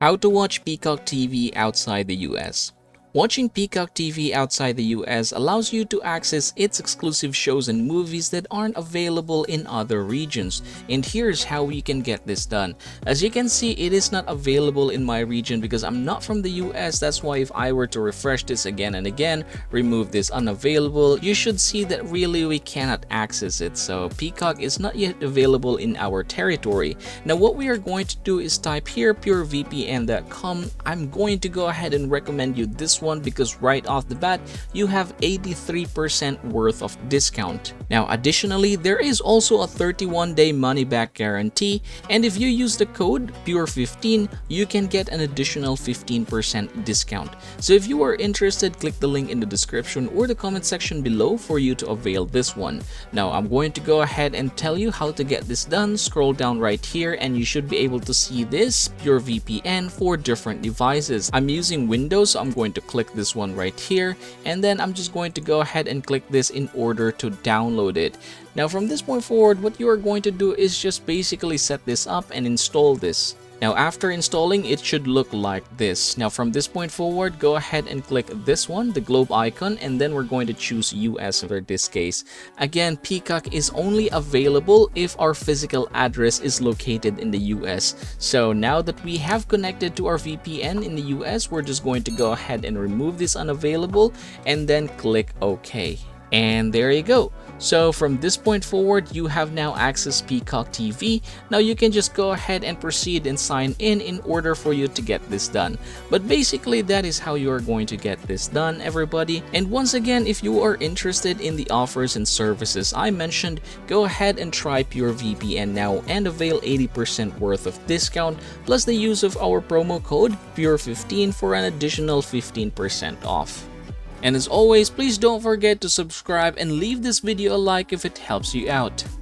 How to watch Peacock TV outside the US. Watching Peacock TV outside the US allows you to access its exclusive shows and movies that aren't available in other regions. And here's how you can get this done. As you can see, it is not available in my region because I'm not from the US. That's why if I were to refresh this again and again, remove this unavailable, you should see that really we cannot access it. So Peacock is not yet available in our territory. Now what we are going to do is type here purevpn.com. I'm going to go ahead and recommend you this one because right off the bat you have 83% worth of discount. Now additionally, there is also a 31-day money back guarantee, and if you use the code PURE15 you can get an additional 15% discount. So if you are interested, click the link in the description or the comment section below for you to avail this one. Now I'm going to go ahead and tell you how to get this done. Scroll down right here and you should be able to see this PureVPN for different devices. I'm using Windows, so I'm going to click this one right here, and then I'm just going to go ahead and click this in order to download it. Now from this point forward, what you are going to do is just basically set this up and install this. Now after installing, it should look like this. Now from this point forward, go ahead and click this one, the globe icon, and then we're going to choose US for this case. Again, Peacock is only available if our physical address is located in the US. So now that we have connected to our VPN in the US, we're just going to go ahead and remove this unavailable and then click OK. And there you go. So from this point forward, you have now access Peacock TV. Now you can just go ahead and proceed and sign in order for you to get this done. But basically that is how you are going to get this done, everybody. And once again, if you are interested in the offers and services I mentioned, go ahead and try PureVPN now and avail 80% worth of discount plus the use of our promo code PURE15 for an additional 15% off. And as always, please don't forget to subscribe and leave this video a like if it helps you out.